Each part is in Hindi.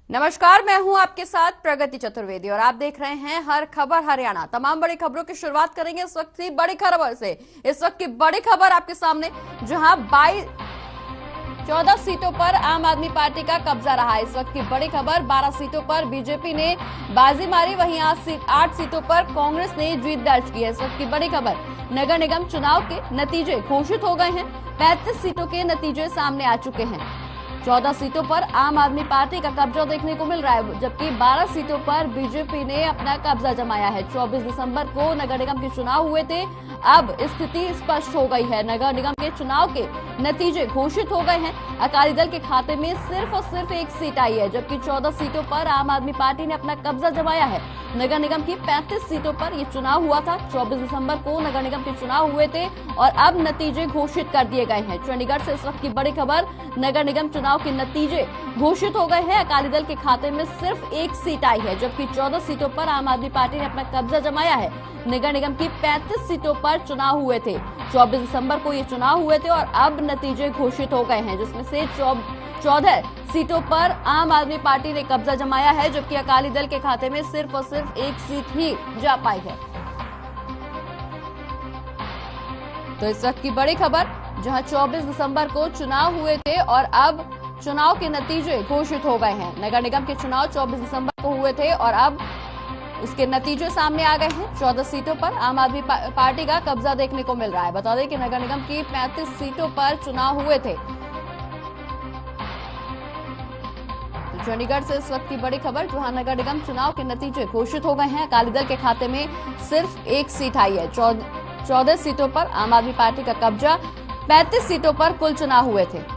नमस्कार, मैं हूं आपके साथ प्रगति चतुर्वेदी और आप देख रहे हैं हर खबर हरियाणा। तमाम बड़ी खबरों की शुरुआत करेंगे इस वक्त की बड़ी खबर से। इस वक्त की बड़ी खबर आपके सामने, जहां 14 सीटों पर आम आदमी पार्टी का कब्जा रहा। इस वक्त की बड़ी खबर, 12 सीटों पर बीजेपी ने बाजी मारी, वहीं 8 सीटों पर कांग्रेस ने जीत दर्ज की है। इस वक्त की बड़ी खबर, नगर निगम चुनाव के नतीजे घोषित हो गए हैं। 35 सीटों के नतीजे सामने आ चुके हैं। 14 सीटों पर आम आदमी पार्टी का कब्जा देखने को मिल रहा है, जबकि 12 सीटों पर बीजेपी ने अपना कब्जा जमाया है। 24 दिसंबर को नगर निगम के चुनाव हुए थे। अब स्थिति स्पष्ट हो गई है। नगर निगम के चुनाव के नतीजे घोषित हो गए हैं। अकाली दल के खाते में सिर्फ और सिर्फ एक सीट आई है, जबकि 14 सीटों पर आम आदमी पार्टी ने अपना कब्जा जमाया है। नगर निगम की 35 सीटों पर यह चुनाव हुआ था। 24 दिसंबर को नगर निगम के चुनाव हुए थे और अब नतीजे घोषित कर दिए गए हैं। चंडीगढ़ से इस वक्त की बड़ी खबर, नगर निगम चुनाव के नतीजे घोषित हो गए हैं। अकाली दल के खाते में सिर्फ एक सीट आई है, जबकि 14 सीटों पर आम आदमी पार्टी ने अपना कब्जा जमाया है। नगर निगम की 35 सीटों पर चुनाव हुए थे। 24 दिसंबर को ये चुनाव हुए थे और अब नतीजे घोषित हो गए हैं, जिसमें से 14 सीटों पर आम आदमी पार्टी ने कब्जा जमाया है, जबकि अकाली दल के खाते में सिर्फ और सिर्फ एक सीट ही जा पाई है। तो इस वक्त की बड़ी खबर, जहां 24 दिसंबर को चुनाव हुए थे और अब चुनाव के नतीजे घोषित हो गए हैं। नगर निगम के चुनाव 24 दिसंबर को हुए थे और अब उसके नतीजे सामने आ गए हैं। 14 सीटों पर आम आदमी पार्टी का कब्जा देखने को मिल रहा है। बता दें कि नगर निगम की 35 सीटों पर चुनाव हुए थे। तो चंडीगढ़ से इस वक्त की बड़ी खबर, जहां नगर निगम चुनाव के नतीजे घोषित हो गए हैं। अकाली दल के खाते में सिर्फ एक सीट आई है। 14 सीटों पर आम आदमी पार्टी का कब्जा, 35 सीटों पर कुल चुनाव हुए थे।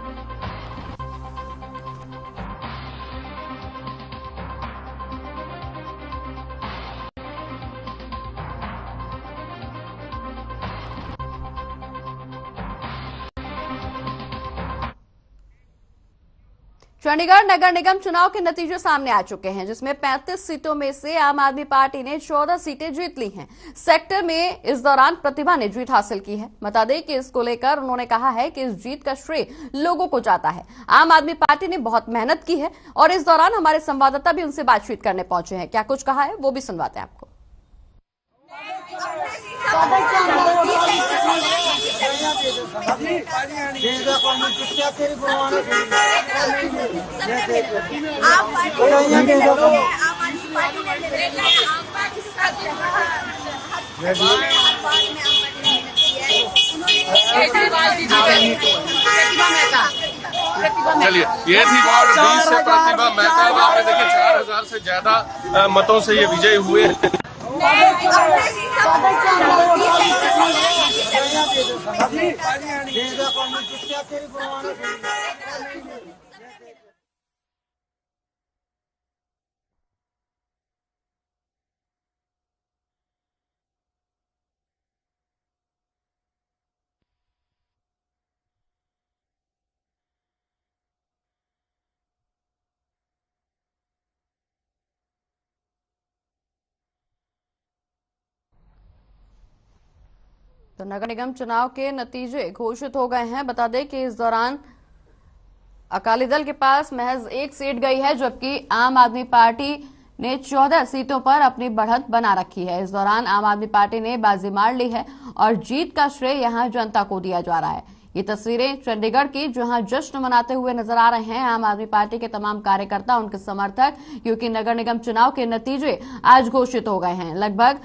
चंडीगढ़ नगर निगम चुनाव के नतीजे सामने आ चुके हैं, जिसमें 35 सीटों में से आम आदमी पार्टी ने 14 सीटें जीत ली हैं। सेक्टर में इस दौरान प्रतिभा ने जीत हासिल की है। बता दें कि इसको लेकर उन्होंने कहा है कि इस जीत का श्रेय लोगों को जाता है। आम आदमी पार्टी ने बहुत मेहनत की है और इस दौरान हमारे संवाददाता भी उनसे बातचीत करने पहुंचे हैं। क्या कुछ कहा है वो भी सुनवाते हैं आपको। चलिए, ये थी वार्ड 20 से प्रतिभा मेहता। आपने देखिए 4000 से ज्यादा मतों से ये विजयी हुए। तो नगर निगम चुनाव के नतीजे घोषित हो गए हैं। बता दें कि इस दौरान अकाली दल के पास महज एक सीट गई है, जबकि आम आदमी पार्टी ने 14 सीटों पर अपनी बढ़त बना रखी है। इस दौरान आम आदमी पार्टी ने बाजी मार ली है और जीत का श्रेय यहां जनता को दिया जा रहा है। ये तस्वीरें चंडीगढ़ की, जहां जश्न मनाते हुए नजर आ रहे हैं आम आदमी पार्टी के तमाम कार्यकर्ता, उनके समर्थक, क्योंकि नगर निगम चुनाव के नतीजे आज घोषित हो गए हैं। लगभग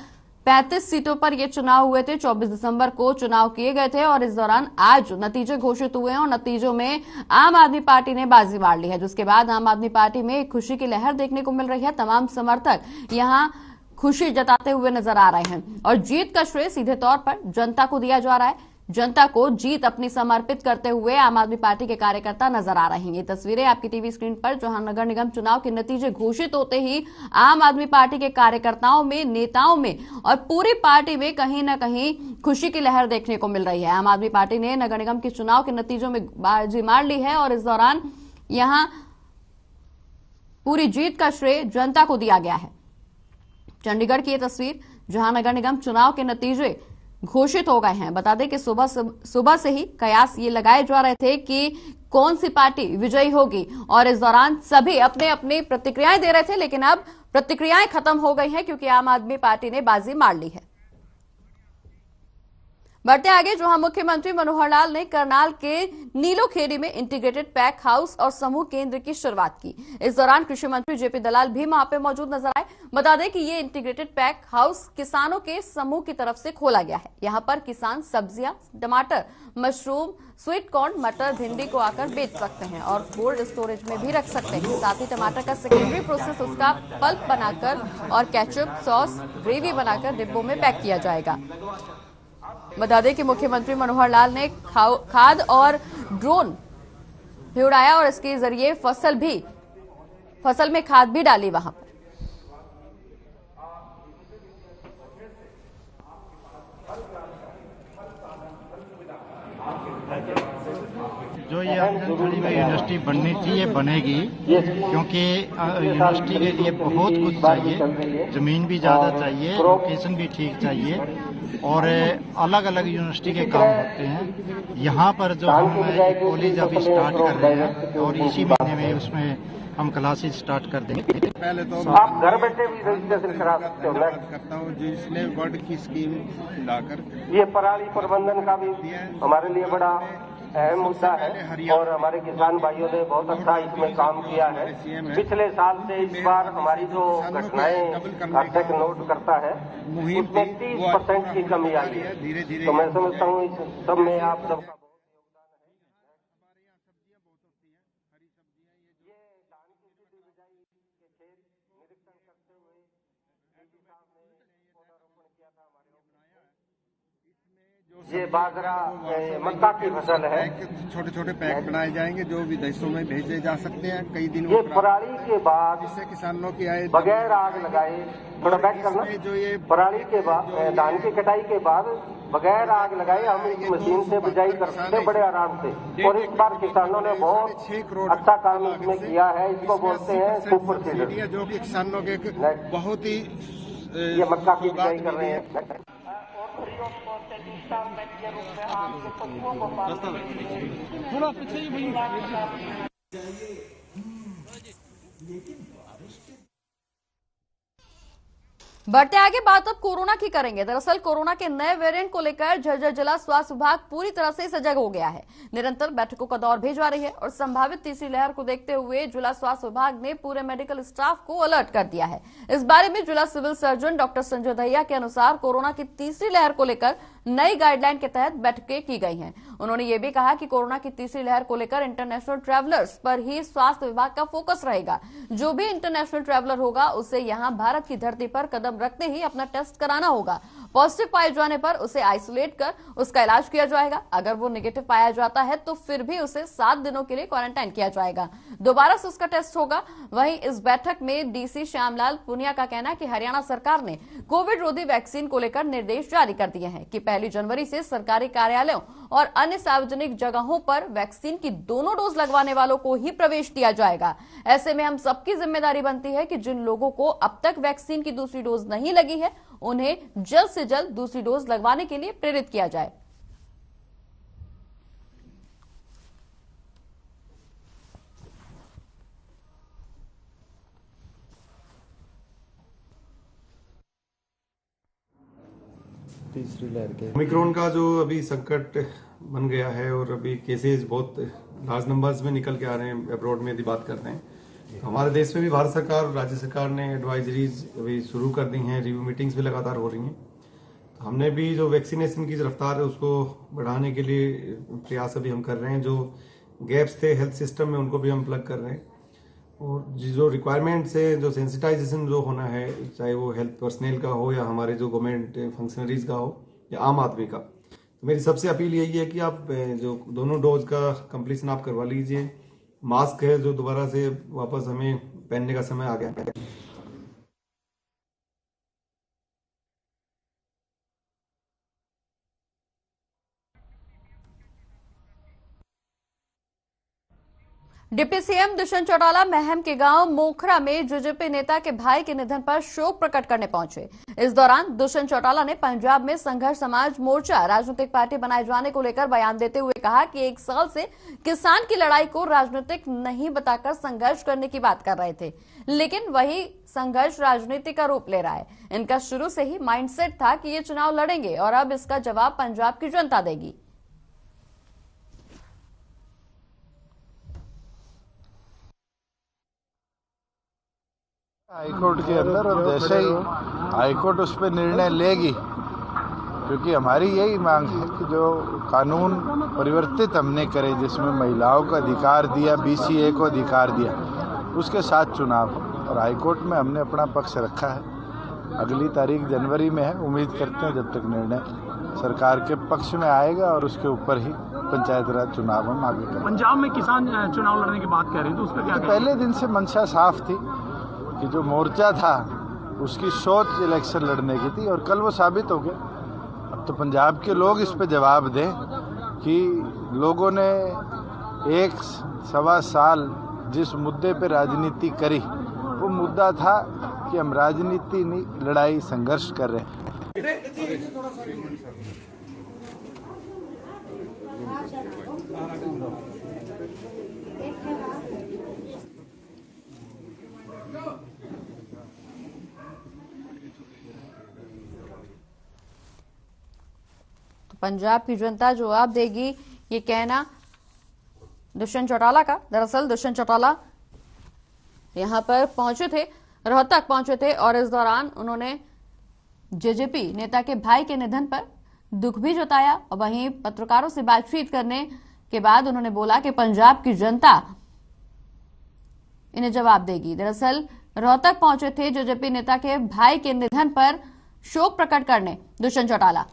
35 सीटों पर ये चुनाव हुए थे। 24 दिसंबर को चुनाव किए गए थे और इस दौरान आज नतीजे घोषित हुए हैं और नतीजों में आम आदमी पार्टी ने बाजी मार ली है, जिसके बाद आम आदमी पार्टी में एक खुशी की लहर देखने को मिल रही है। तमाम समर्थक यहां खुशी जताते हुए नजर आ रहे हैं और जीत का श्रेय सीधे तौर पर जनता को दिया जा रहा है। जनता को जीत अपनी समर्पित करते हुए आम आदमी पार्टी के कार्यकर्ता नजर आ रहे हैं। ये तस्वीरें आपकी टीवी स्क्रीन पर, जहां नगर निगम चुनाव के नतीजे घोषित होते ही आम आदमी पार्टी के कार्यकर्ताओं में, नेताओं में और पूरी पार्टी में कहीं न कहीं खुशी की लहर देखने को मिल रही है। आम आदमी पार्टी ने नगर निगम के चुनाव के नतीजों में बाजी मार ली है और इस दौरान यहां पूरी जीत का श्रेय जनता को दिया गया है। चंडीगढ़ की यह तस्वीर, जहां नगर निगम चुनाव के नतीजे घोषित हो गए हैं। बता दें कि सुबह से ही कयास ये लगाए जा रहे थे कि कौन सी पार्टी विजयी होगी। और इस दौरान सभी अपने अपनी प्रतिक्रियाएं दे रहे थे, लेकिन अब प्रतिक्रियाएं खत्म हो गई हैं क्योंकि आम आदमी पार्टी ने बाजी मार ली है। बढ़ते आगे, जहां मुख्यमंत्री मनोहर लाल ने करनाल के नीलोखेड़ी में इंटीग्रेटेड पैक हाउस और समूह केंद्र की शुरुआत की। इस दौरान कृषि मंत्री जेपी दलाल भी वहां पे मौजूद नजर आए। बता दें कि ये इंटीग्रेटेड पैक हाउस किसानों के समूह की तरफ से खोला गया है। यहां पर किसान सब्जियां, टमाटर, मशरूम, स्वीट कॉर्न, मटर, भिंडी को आकर बेच सकते हैं और कोल्ड स्टोरेज में भी रख सकते हैं। साथ ही टमाटर का सेकेंडरी प्रोसेस उसका पल्प बनाकर और केचप, सॉस, ग्रेवी बनाकर डिब्बों में पैक किया जाएगा। बता दें कि मुख्यमंत्री मनोहर लाल ने खाद और ड्रोन भी उड़ाया और इसके जरिए फसल में खाद भी डाली वहां पर। जो ये आंगनबाड़ी में यूनिवर्सिटी बननी थी, ये बनेगी, क्योंकि यूनिवर्सिटी के लिए बहुत कुछ चाहिए। जमीन भी ज्यादा चाहिए, लोकेशन भी ठीक चाहिए और अलग अलग यूनिवर्सिटी के काम होते हैं। यहाँ पर जो हम एक कॉलेज अभी स्टार्ट कर रहे हैं और इसी महीने में उसमें हम क्लासेज स्टार्ट कर देंगे। पहले तो आप घर बैठे भी रजिस्ट्रेशन करा सकते हो। मैं करता हूँ जिसने वर्ड की स्कीम लाकर ये पराली प्रबंधन का भी हमारे लिए बड़ा अहम मुद्दा है और हमारे किसान भाइयों ने बहुत अच्छा इसमें काम किया है। पिछले साल से इस बार हमारी जो घटनाएं अटैक नोट करता है उसमें 30% की कमी आई है। तो मैं समझता हूँ इस सब में आप सबका ये बाजरा मक्का की फसल है। छोटे छोटे पैक बनाए जाएंगे जो विदेशों में भेजे जा सकते हैं कई दिनों। ये पराली के बाद जिससे किसानों की आय बगैर आग लगाए, थोड़ा बैक करना, जो ये पराली के बाद धान की कटाई के बाद बगैर आग लगाए हम इस मशीन से बुझाई कर सकते हैं बड़े आराम से। और इस बार किसानों ने बहुत अच्छा काम इसमें किया है। इसको बोलते हैं सुपर सीडर, जो कि किसानों के बहुत ही ये मक्का की बुझाई कर रहे हैं। थोड़ा पीछे ही बढ़ते आगे, बात अब कोरोना की करेंगे। दरअसल कोरोना के नए वेरिएंट को लेकर झज्जर जिला स्वास्थ्य विभाग पूरी तरह से सजग हो गया है। निरंतर बैठकों का दौर भिजवा रही है और संभावित तीसरी लहर को देखते हुए जिला स्वास्थ्य विभाग ने पूरे मेडिकल स्टाफ को अलर्ट कर दिया है। इस बारे में जिला civil surgeon doctor Sanjay Dahiya के अनुसार कोरोना की तीसरी लहर को लेकर नई गाइडलाइन के तहत बैठकें की गई हैं। उन्होंने ये भी कहा कि कोरोना की तीसरी लहर को लेकर इंटरनेशनल ट्रैवलर्स पर ही स्वास्थ्य विभाग का फोकस रहेगा। जो भी इंटरनेशनल ट्रैवलर होगा उसे यहां भारत की धरती पर कदम रखते ही अपना टेस्ट कराना होगा। पॉजिटिव पाए जाने पर उसे आइसोलेट कर उसका इलाज किया जाएगा। अगर वो नेगेटिव पाया जाता है तो फिर भी उसे 7 दिनों के लिए क्वारंटाइन किया जाएगा, दोबारा से उसका टेस्ट होगा। वहीं इस बैठक में डीसी श्यामलाल पुनिया का कहना है कि हरियाणा सरकार ने कोविड रोधी वैक्सीन को लेकर निर्देश जारी कर दिए हैं कि 1 जनवरी से सरकारी कार्यालयों और अन्य सार्वजनिक जगहों पर वैक्सीन की दोनों डोज लगवाने वालों को ही प्रवेश दिया जाएगा। ऐसे में हम सबकी जिम्मेदारी बनती है कि जिन लोगों को अब तक वैक्सीन की दूसरी डोज नहीं लगी है उन्हें जल्द से जल्द दूसरी डोज लगवाने के लिए प्रेरित किया जाए। तीसरी लहर के ओमिक्रॉन का जो अभी संकट बन गया है और अभी केसेस बहुत लार्ज नंबर्स में निकल के आ रहे हैं, अब्रॉड में यदि बात करते हैं तो हमारे देश में भी भारत सरकार और राज्य सरकार ने एडवाइजरीज अभी शुरू कर दी हैं, रिव्यू मीटिंग्स भी लगातार हो रही हैं। तो हमने भी जो वैक्सीनेशन की रफ्तार है उसको बढ़ाने के लिए प्रयास अभी हम कर रहे हैं। जो गैप्स थे हेल्थ सिस्टम में उनको भी हम प्लग कर रहे हैं और जो रिक्वायरमेंट्स है, जो सेंसिटाइजेशन जो होना है, चाहे वो हेल्थ पर्सनल का हो या हमारे जो गवर्नमेंट फंक्शनरीज का हो या आम आदमी का, तो मेरी सबसे अपील यही है कि आप जो दोनों डोज का कंप्लीशन आप करवा लीजिए। मास्क है जो दोबारा से वापस हमें पहनने का समय आ गया है। डिप्टी सीएम दुष्यंत चौटाला महम के गांव मोखरा में जेजेपी नेता के भाई के निधन पर शोक प्रकट करने पहुंचे। इस दौरान दुष्यंत चौटाला ने पंजाब में संघर्ष समाज मोर्चा राजनीतिक पार्टी बनाए जाने को लेकर बयान देते हुए कहा कि 1 साल से किसान की लड़ाई को राजनीतिक नहीं बताकर संघर्ष करने की बात कर रहे थे, लेकिन वही संघर्ष राजनीति का रूप ले रहा है। इनका शुरू से ही माइंडसेट था कि ये चुनाव लड़ेंगे और अब इसका जवाब पंजाब की जनता देगी। हाईकोर्ट के अंदर, और जैसे ही हाईकोर्ट उस पर निर्णय लेगी, क्योंकि हमारी यही मांग है कि जो कानून परिवर्तित हमने करे, जिसमें महिलाओं को अधिकार दिया, बीसीए को अधिकार दिया, उसके साथ चुनाव, और हाईकोर्ट में हमने अपना पक्ष रखा है। अगली तारीख जनवरी में है। उम्मीद करते हैं जब तक निर्णय सरकार के पक्ष में आएगा और उसके ऊपर ही पंचायत राज चुनाव हम आगे करेंगे। पंजाब में किसान चुनाव लड़ने की बात कह रहे थे, उसका क्या? पहले दिन से मंशा साफ थी कि जो मोर्चा था उसकी सोच इलेक्शन लड़ने की थी, और कल वो साबित हो गया। अब तो पंजाब के लोग इस पे जवाब दें कि लोगों ने 1.25 साल जिस मुद्दे पे राजनीति करी, वो मुद्दा था कि हम राजनीति नहीं, लड़ाई संघर्ष कर रहे हैं। पंजाब की जनता जवाब देगी, ये कहना दुष्यंत चौटाला का। दरअसल दुष्यंत चौटाला यहां पर पहुंचे थे, रोहतक पहुंचे थे, और इस दौरान उन्होंने जेजेपी नेता के भाई के निधन पर दुख भी जताया, और वहीं पत्रकारों से बातचीत करने के बाद उन्होंने बोला कि पंजाब की जनता इन्हें जवाब देगी। दरअसल रोहतक पहुंचे थे जेजेपी नेता के भाई के निधन पर शोक प्रकट करने दुष्यंत चौटाला।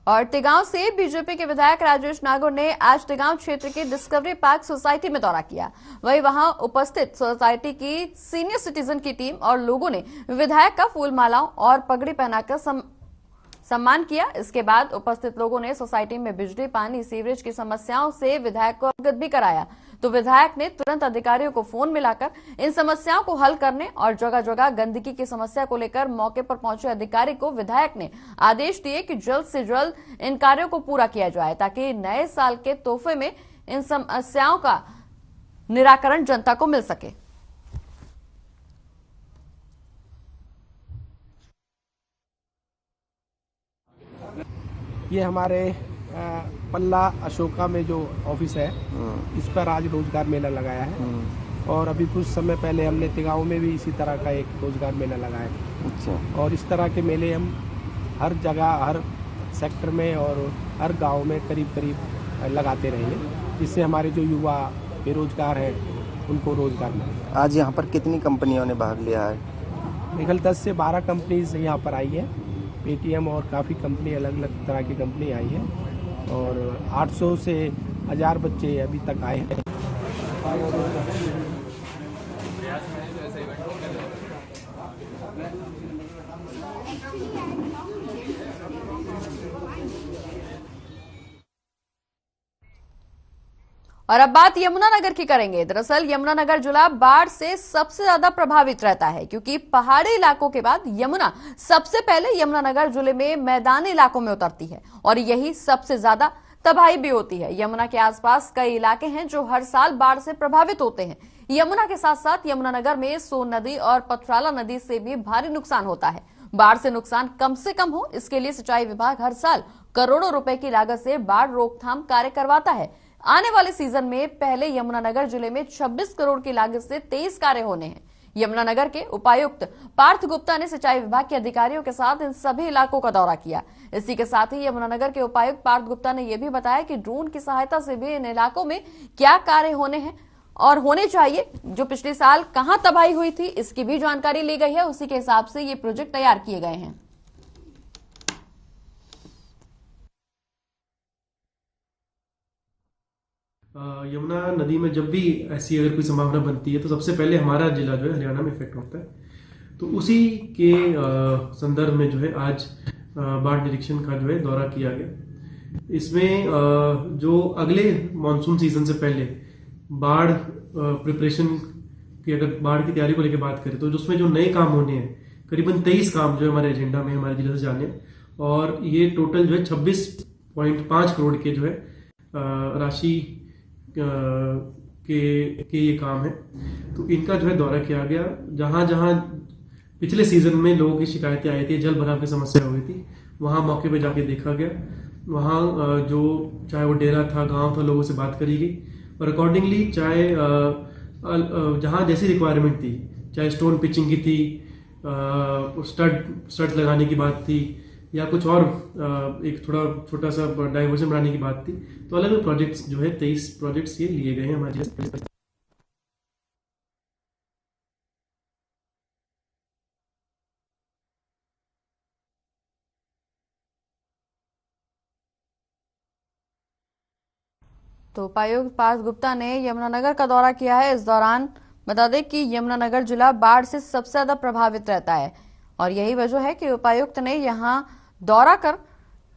और तिगांव से बीजेपी के विधायक राजेश नागौर ने आज तिगांव क्षेत्र के डिस्कवरी पार्क सोसाइटी में दौरा किया। वहीं वहां उपस्थित सोसाइटी की सीनियर सिटीजन की टीम और लोगों ने विधायक का फूल मालाओं और पगड़ी पहनाकर सम्मान किया। इसके बाद उपस्थित लोगों ने सोसाइटी में बिजली, पानी, सीवरेज की समस्याओं से विधायक को अवगत भी कराया। तो विधायक ने तुरंत अधिकारियों को फोन मिलाकर इन समस्याओं को हल करने और जगह जगह गंदगी की समस्या को लेकर मौके पर पहुंचे अधिकारी को विधायक ने आदेश दिए कि जल्द से जल्द इन कार्यों को पूरा किया जाए, ताकि नए साल के तोहफे में इन समस्याओं का निराकरण जनता को मिल सके। ये हमारे पल्ला अशोका में जो ऑफिस है, इस पर आज रोजगार मेला लगाया है, और अभी कुछ समय पहले हमने तिगांव में भी इसी तरह का एक रोजगार मेला लगाया है। अच्छा। और इस तरह के मेले हम हर जगह, हर सेक्टर में और हर गांव में करीब करीब लगाते रहेंगे, जिससे हमारे जो युवा बेरोजगार हैं उनको रोजगार मिले। आज यहाँ पर कितनी कंपनियों ने भाग लिया है? मेरे ख्याल 10 से 12 कंपनीज यहाँ पर आई है, पेटीएम और काफ़ी कंपनी, अलग अलग तरह की कंपनी आई है, और 800 से 1000 बच्चे अभी तक आए हैं। और अब बात यमुनानगर की करेंगे। दरअसल यमुनानगर जिला बाढ़ से सबसे ज्यादा प्रभावित रहता है, क्योंकि पहाड़ी इलाकों के बाद यमुना सबसे पहले यमुनानगर जिले में मैदानी इलाकों में उतरती है, और यही सबसे ज्यादा तबाही भी होती है। यमुना के आसपास कई इलाके हैं जो हर साल बाढ़ से प्रभावित होते हैं। यमुना के साथ साथ यमुनानगर में सोन नदी और पथराला नदी से भी भारी नुकसान होता है। बाढ़ से नुकसान कम से कम हो, इसके लिए सिंचाई विभाग हर साल करोड़ों रुपए की लागत से बाढ़ रोकथाम कार्य करवाता है। आने वाले सीजन में पहले यमुनानगर जिले में 26 करोड़ की लागत से 23 कार्य होने हैं। यमुनानगर के उपायुक्त पार्थ गुप्ता ने सिंचाई विभाग के अधिकारियों के साथ इन सभी इलाकों का दौरा किया। इसी के साथ ही यमुनानगर के उपायुक्त पार्थ गुप्ता ने यह भी बताया कि ड्रोन की सहायता से भी इन इलाकों में क्या कार्य होने हैं और होने चाहिए, जो पिछले साल कहां तबाही हुई थी, इसकी भी जानकारी ली गई है। उसी के हिसाब से ये प्रोजेक्ट तैयार किए गए हैं। यमुना नदी में जब भी ऐसी अगर कोई संभावना बनती है तो सबसे पहले हमारा जिला जो है हरियाणा में इफेक्ट होता है। तो उसी के संदर्भ में जो है आज बाढ़ निरीक्षण का जो है दौरा किया गया। इसमें जो अगले मानसून सीजन से पहले बाढ़ प्रिपरेशन की, अगर बाढ़ की तैयारी को लेकर बात करें तो उसमें जो नए काम होने हैं, करीबन 23 काम जो हमारे एजेंडा में हमारे जिले से जाने, और ये टोटल जो है 26.5 करोड़ के जो है राशि के ये काम है। तो इनका जो है दौरा किया गया। जहां जहां पिछले सीजन में लोगों की शिकायतें आई थी, जल भराव की समस्या हो गई थी, वहां मौके पे जाके देखा गया। वहां जो चाहे वो डेरा था, गांव था, लोगों से बात करी गई और अकॉर्डिंगली चाहे जहां जैसी रिक्वायरमेंट थी, चाहे स्टोन पिचिंग की थी, स्टड लगाने की बात थी, या कुछ और एक थोड़ा छोटा सा डाइवर्जन बनाने की बात थी, तो अलग अलग प्रोजेक्ट्स जो है 23 प्रोजेक्ट्स ये लिए गए हैं हमारे। तो उपायुक्त पार्थ गुप्ता ने यमुनानगर का दौरा किया है। इस दौरान बता दें कि यमुनानगर जिला बाढ़ से सबसे ज्यादा प्रभावित रहता है और यही वजह है कि उपायुक्त ने यहां दौरा कर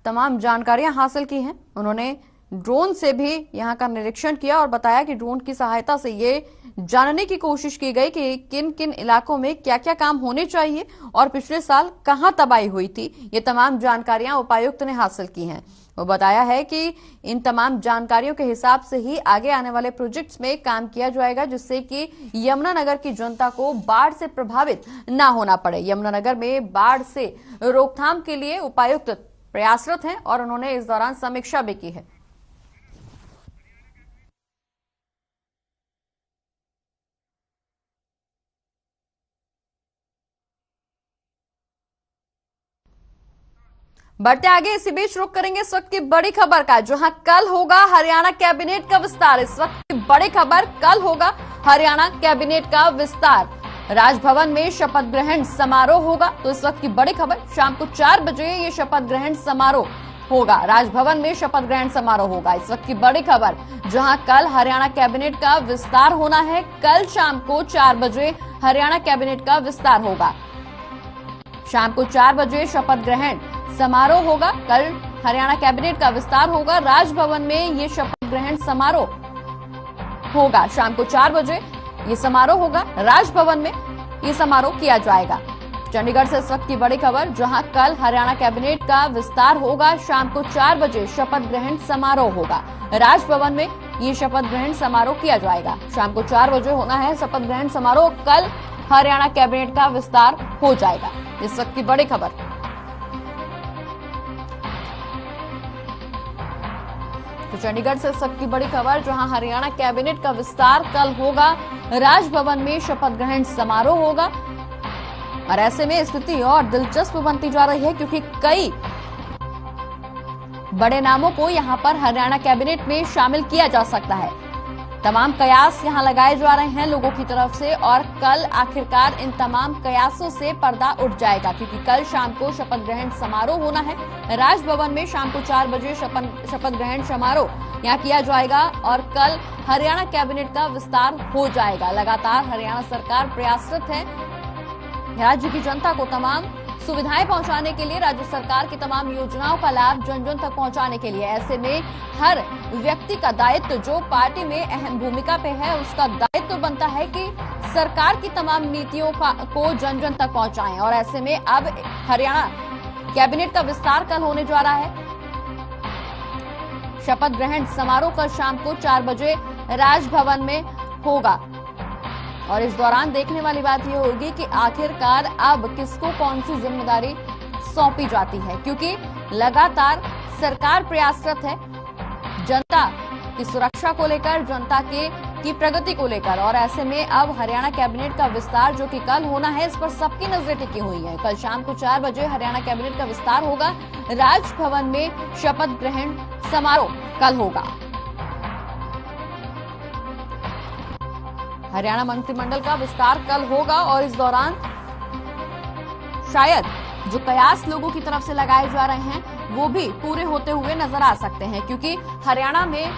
तमाम जानकारियां हासिल की हैं। उन्होंने ड्रोन से भी यहां का निरीक्षण किया और बताया कि ड्रोन की सहायता से ये जानने की कोशिश की गई कि किन किन इलाकों में क्या क्या काम होने चाहिए और पिछले साल कहां तबाही हुई थी। ये तमाम जानकारियां उपायुक्त ने हासिल की हैं। वो बताया है कि इन तमाम जानकारियों के हिसाब से ही आगे आने वाले प्रोजेक्ट्स में काम किया जाएगा, जिससे कि यमुनानगर की जनता को बाढ़ से प्रभावित न होना पड़े। यमुनानगर में बाढ़ से रोकथाम के लिए उपायुक्त प्रयासरत हैं और उन्होंने इस दौरान समीक्षा भी की है। बढ़ते आगे, इसी बीच रुक करेंगे इस वक्त की बड़ी खबर का, जहां कल होगा हरियाणा कैबिनेट का विस्तार। इस वक्त की बड़ी खबर, कल होगा हरियाणा कैबिनेट का विस्तार। राजभवन में शपथ ग्रहण समारोह होगा। तो इस वक्त की बड़ी खबर, शाम को 4 बजे ये शपथ ग्रहण समारोह होगा। राजभवन में शपथ ग्रहण समारोह होगा। इस वक्त की बड़ी खबर, जहां कल हरियाणा कैबिनेट का विस्तार होना है। कल शाम को 4 बजे हरियाणा कैबिनेट का विस्तार होगा। शाम को 4 बजे शपथ ग्रहण समारोह होगा। कल हरियाणा कैबिनेट का विस्तार होगा। राजभवन में ये शपथ ग्रहण समारोह होगा। शाम को 4 बजे ये समारोह होगा। राजभवन में ये समारोह किया जाएगा। चंडीगढ़ से इस वक्त की बड़ी खबर, जहां कल हरियाणा कैबिनेट का विस्तार होगा। शाम को 4 बजे शपथ ग्रहण समारोह होगा। राजभवन में ये शपथ ग्रहण समारोह किया जाएगा। शाम को 4 बजे होना है शपथ ग्रहण समारोह। कल हरियाणा कैबिनेट का विस्तार हो जाएगा। इस वक्त की बड़ी खबर। तो चंडीगढ़ से इस वक्त की बड़ी खबर, जहां हरियाणा कैबिनेट का विस्तार कल होगा। राजभवन में शपथ ग्रहण समारोह होगा। और ऐसे में स्थिति और दिलचस्प बनती जा रही है, क्योंकि कई बड़े नामों को यहां पर हरियाणा कैबिनेट में शामिल किया जा सकता है। तमाम कयास यहां लगाए जा रहे हैं लोगों की तरफ से और कल आखिरकार इन तमाम कयासों से पर्दा उठ जाएगा, क्योंकि कल शाम को शपथ ग्रहण समारोह होना है। राजभवन में शाम को 4 बजे शपथ ग्रहण समारोह यहां किया जाएगा और कल हरियाणा कैबिनेट का विस्तार हो जाएगा। लगातार हरियाणा सरकार प्रयासरत है राज्य की जनता को तमाम सुविधाएं पहुंचाने के लिए, राज्य सरकार की तमाम योजनाओं का लाभ जन जन तक पहुंचाने के लिए। ऐसे में हर व्यक्ति का दायित्व, जो पार्टी में अहम भूमिका पे है, उसका दायित्व बनता है कि सरकार की तमाम नीतियों को जन जन तक पहुंचाएं। और ऐसे में अब हरियाणा कैबिनेट का विस्तार कल होने जा रहा है। शपथ ग्रहण समारोह कल शाम को 4 बजे राजभवन में होगा। और इस दौरान देखने वाली बात यह होगी कि आखिरकार अब किसको कौन सी जिम्मेदारी सौंपी जाती है, क्योंकि लगातार सरकार प्रयासरत है जनता की सुरक्षा को लेकर, जनता की प्रगति को लेकर। और ऐसे में अब हरियाणा कैबिनेट का विस्तार जो कि कल होना है, इस पर सबकी नजरें टिकी हुई हैं। कल शाम को 4 बजे हरियाणा कैबिनेट का विस्तार होगा। राजभवन में शपथ ग्रहण समारोह कल होगा। हरियाणा मंत्रिमंडल का विस्तार कल होगा और इस दौरान शायद जो कयास लोगों की तरफ से लगाए जा रहे हैं वो भी पूरे होते हुए नजर आ सकते हैं, क्योंकि हरियाणा में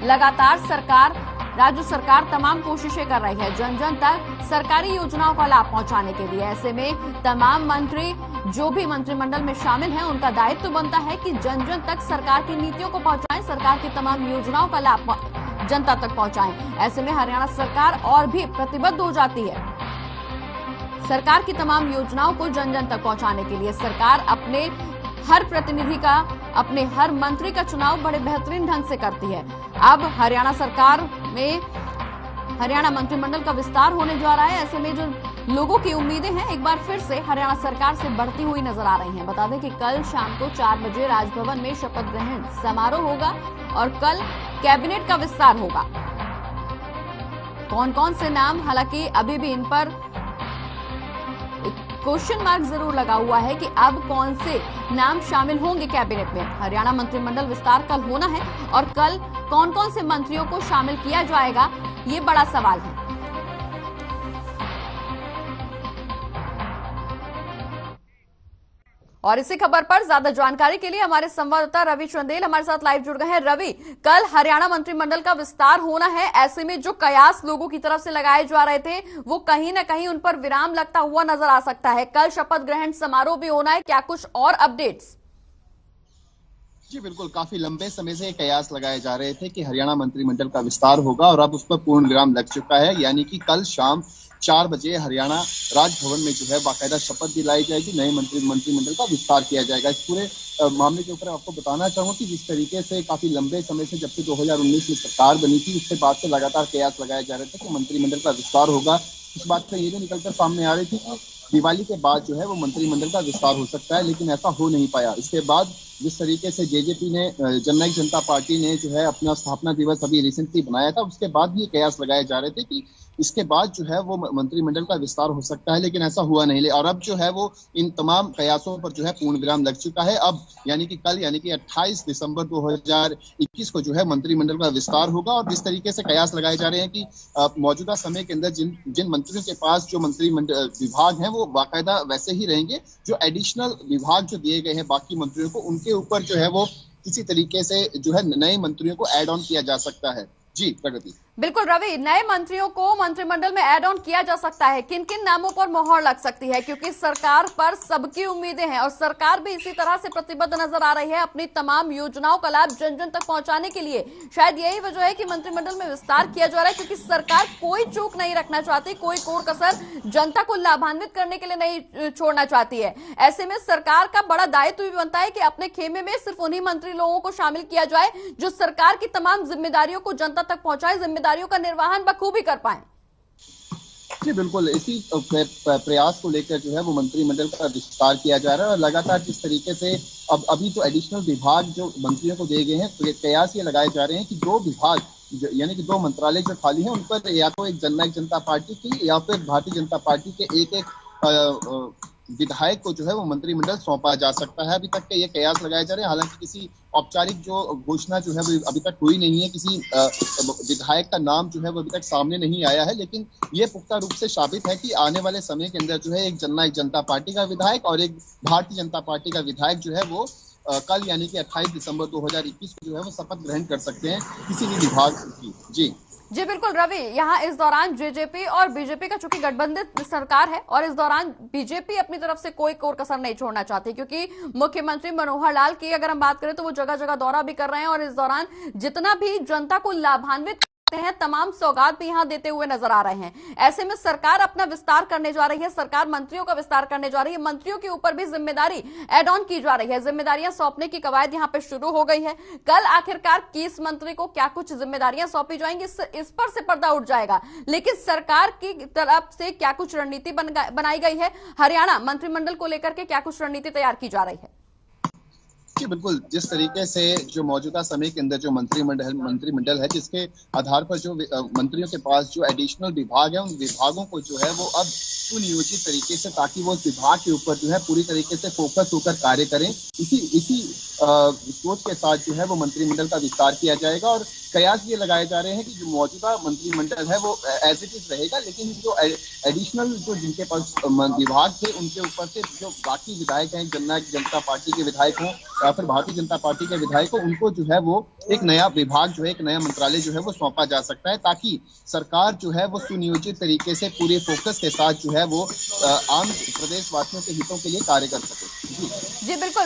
लगातार सरकार राज्य सरकार तमाम कोशिशें कर रही है जन जन तक सरकारी योजनाओं का लाभ पहुंचाने के लिए। ऐसे में तमाम मंत्री जो भी मंत्रिमंडल में शामिल हैं, उनका दायित्व बनता है कि जन जन तक सरकार की नीतियों को पहुंचाएं, सरकार की तमाम योजनाओं का लाभ जनता तक पहुंचाएं। ऐसे में हरियाणा सरकार और भी प्रतिबद्ध हो जाती है सरकार की तमाम योजनाओं को जन जन तक पहुंचाने के लिए। सरकार अपने हर प्रतिनिधि का, अपने हर मंत्री का चुनाव बड़े बेहतरीन ढंग से करती है। अब हरियाणा सरकार में हरियाणा मंत्रिमंडल का विस्तार होने जा रहा है। ऐसे में जो लोगों की उम्मीदें हैं एक बार फिर से हरियाणा सरकार से बढ़ती हुई नजर आ रही हैं। बता दें कि कल शाम को 4 बजे राजभवन में शपथ ग्रहण समारोह होगा और कल कैबिनेट का विस्तार होगा। कौन कौन से नाम, हालांकि अभी भी इन पर क्वेश्चन मार्क जरूर लगा हुआ है कि अब कौन से नाम शामिल होंगे कैबिनेट में। हरियाणा मंत्रिमंडल विस्तार कल होना है और कल कौन कौन से मंत्रियों को शामिल किया जाएगा, ये बड़ा सवाल है। और इसी खबर पर ज्यादा जानकारी के लिए हमारे संवाददाता रवि चंदेल हमारे साथ लाइव जुड़ गए हैं। रवि, कल हरियाणा मंत्रिमंडल का विस्तार होना है, ऐसे में जो कयास लोगों की तरफ से लगाए जा रहे थे वो कहीं ना कहीं उन पर विराम लगता हुआ नजर आ सकता है। कल शपथ ग्रहण समारोह भी होना है, क्या कुछ और अपडेट्स? जी बिल्कुल, काफी लंबे समय से कयास लगाए जा रहे थे कि हरियाणा मंत्रिमंडल का विस्तार होगा और अब उस पर पूर्ण विराम लग चुका है। यानी कि कल शाम 4 बजे हरियाणा राजभवन में जो है बाकायदा शपथ दिलाई जाएगी, नए मंत्रिमंडल का विस्तार किया जाएगा। इस पूरे मामले के ऊपर आपको बताना चाहूंगा कि जिस तरीके से काफी लंबे समय से, जब से 2019 में सरकार बनी थी, उसके बाद से लगातार कयास लगाए जा रहे थे कि मंत्रिमंडल का विस्तार होगा। इस बात से ये भी निकलकर सामने आ रही थी कि दिवाली के बाद जो है वो मंत्रिमंडल का विस्तार हो सकता है, लेकिन ऐसा हो नहीं पाया। इसके बाद जिस तरीके से जेजेपी ने, जननायक जनता पार्टी ने जो है अपना स्थापना दिवस अभी रिसेंटली बनाया था, उसके बाद ये कयास लगाए जा रहे थे कि इसके बाद जो है वो मंत्रिमंडल का विस्तार हो सकता है, लेकिन ऐसा हुआ नहीं। और अब जो है वो इन तमाम कयासों पर जो है पूर्ण विराम लग चुका है। अब यानी कि कल, यानी कि 28 दिसंबर 2021 को जो है मंत्रिमंडल का विस्तार होगा। और जिस तरीके से कयास लगाए जा रहे हैं कि मौजूदा समय के अंदर जिन मंत्रियों के पास जो मंत्रिमंडल विभाग हैं वो बाकायदा वैसे ही रहेंगे। जो एडिशनल विभाग जो दिए गए हैं बाकी मंत्रियों को, उनके ऊपर जो है वो किसी तरीके से जो है नए मंत्रियों को ऐड ऑन किया जा सकता है। जी प्रगति। बिल्कुल रवि, नए मंत्रियों को मंत्रिमंडल में ऐड ऑन किया जा सकता है। किन किन नामों पर मोहर लग सकती है, क्योंकि सरकार पर सबकी उम्मीदें हैं और सरकार भी इसी तरह से प्रतिबद्ध नजर आ रही है अपनी तमाम योजनाओं का लाभ जन जन तक पहुंचाने के लिए। शायद यही वजह है कि मंत्रिमंडल में विस्तार किया जा रहा है, क्योंकि सरकार कोई चूक नहीं रखना चाहती, कोई कोर कसर जनता को लाभान्वित करने के लिए नहीं छोड़ना चाहती है। ऐसे में सरकार का बड़ा दायित्व भी बनता है कि अपने खेमे में सिर्फ उन्हीं मंत्री लोगों को शामिल किया जाए जो सरकार की तमाम जिम्मेदारियों को जनता तक पहुंचाए, जिम्मेदारियों का निर्वहन बखूबी कर पाए। जी बिल्कुल, इसी प्रयास को लेकर जो है वो मंत्रिमंडल का विस्तार किया जा रहा है। और लगातार जिस तरीके से अभी तो एडिशनल विभाग जो मंत्रियों को दिए गए हैं, तो कयास ये लगाए जा रहे हैं कि 2 विभाग यानी कि 2 मंत्रालय जो खाली हैं उन पर या तो एक जननायक जनता पार्टी की या फिर भारतीय जनता पार्टी के एक विधायक को जो है वो मंत्रिमंडल सौंपा जा सकता है। अभी तक के ये कयास लगाए जा रहे हैं। हालांकि किसी औपचारिक जो घोषणा जो है वो अभी तक हुई नहीं है, किसी विधायक का नाम जो है वो अभी तक सामने नहीं आया है, लेकिन ये पुख्ता रूप से साबित है कि आने वाले समय के अंदर जो है एक जननायक जनता पार्टी का विधायक और एक भारतीय जनता पार्टी का विधायक जो है वो कल यानी कि 28 दिसंबर 2021 को जो है वो शपथ ग्रहण कर सकते हैं किसी भी विभाग की। जी बिल्कुल रवि, यहाँ इस दौरान जेजेपी और बीजेपी का चूंकि गठबंधन सरकार है और इस दौरान बीजेपी अपनी तरफ से कोई कोर कसर नहीं छोड़ना चाहती, क्योंकि मुख्यमंत्री मनोहर लाल की अगर हम बात करें तो वो जगह जगह दौरा भी कर रहे हैं और इस दौरान जितना भी जनता को लाभान्वित हैं तमाम सौगात भी यहां देते हुए नजर आ रहे हैं। ऐसे में सरकार अपना विस्तार करने जा रही है, सरकार मंत्रियों का विस्तार करने जा रही है, मंत्रियों के ऊपर भी जिम्मेदारी एड ऑन की जा रही है, जिम्मेदारियां सौंपने की कवायद यहां पे शुरू हो गई है। कल आखिरकार किस मंत्री को क्या कुछ जिम्मेदारियां सौंपी जाएंगी इस पर से पर्दा उठ जाएगा, लेकिन सरकार की तरफ से क्या कुछ रणनीति बनाई गई है, हरियाणा मंत्रिमंडल को लेकर के क्या कुछ रणनीति तैयार की जा रही है? जी बिल्कुल, जिस तरीके से जो मौजूदा समय के अंदर जो मंत्रिमंडल है, जिसके आधार पर जो मंत्रियों के पास जो एडिशनल विभाग है, उन विभागों को जो है वो अब सुनियोजित तरीके से, ताकि वो विभाग के ऊपर जो है पूरी तरीके से फोकस होकर कार्य करें, इसी सोच के साथ जो है वो मंत्रिमंडल का विस्तार किया जाएगा। और कयास ये लगाए जा रहे हैं कि जो मौजूदा मंत्रिमंडल है वो एज इट इज रहेगा, लेकिन जो एडिशनल जो जिनके पास विभाग थे उनके ऊपर से जो बाकी विधायक हैं, जननायक जनता पार्टी के विधायक हों या फिर भारतीय जनता पार्टी के विधायक हों, उनको जो है वो एक नया विभाग जो है, एक नया मंत्रालय जो है वो सौंपा जा सकता है, ताकि सरकार जो है वो सुनियोजित तरीके से पूरे फोकस के साथ जो है वो आम प्रदेशवासियों के हितों के लिए कार्य कर सके। जी बिल्कुल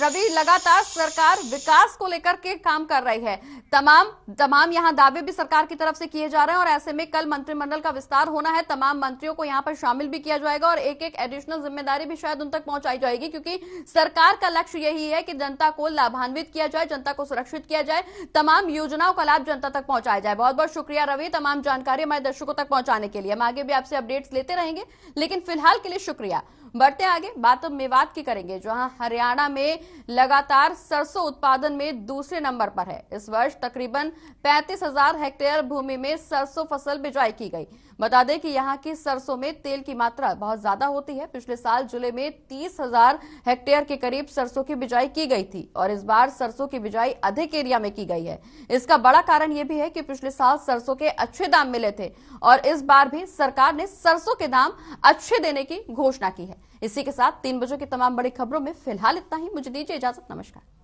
रवि, लगातार सरकार विकास को लेकर के काम कर रही है। तमाम यहाँ दावे भी सरकार की तरफ से किए जा रहे हैं और ऐसे में कल मंत्रिमंडल का विस्तार होना है। तमाम मंत्रियों को यहाँ पर शामिल भी किया जाएगा और एक एक एडिशनल जिम्मेदारी भी शायद उन तक पहुंचाई जाएगी, क्योंकि सरकार का लक्ष्य यही है कि जनता को लाभान्वित किया जाए, जनता को सुरक्षित किया जाए, तमाम योजनाओं का लाभ जनता तक पहुंचाया जाए। बहुत बहुत शुक्रिया रवि, तमाम जानकारी हमारे दर्शकों तक पहुंचाने के लिए। हम आगे भी आपसे अपडेट्स लेते रहेंगे, लेकिन फिलहाल के लिए शुक्रिया। बढ़ते आगे, बात अब मेवात की करेंगे, जहां हरियाणा में लगातार सरसों उत्पादन में दूसरे नंबर पर है। इस वर्ष तकरीबन 35,000 हेक्टेयर भूमि में सरसों फसल बिजाई की गई। बता दें कि यहां की सरसों में तेल की मात्रा बहुत ज्यादा होती है। पिछले साल जिले में 30,000 हेक्टेयर के करीब सरसों की बिजाई की गई थी और इस बार सरसों की बिजाई अधिक एरिया में की गई है। इसका बड़ा कारण यह भी है कि पिछले साल सरसों के अच्छे दाम मिले थे और इस बार भी सरकार ने सरसों के दाम अच्छे देने की घोषणा की है। इसी के साथ 3 बजे की तमाम बड़ी खबरों में फिलहाल इतना ही। मुझे दीजिए इजाजत, नमस्कार।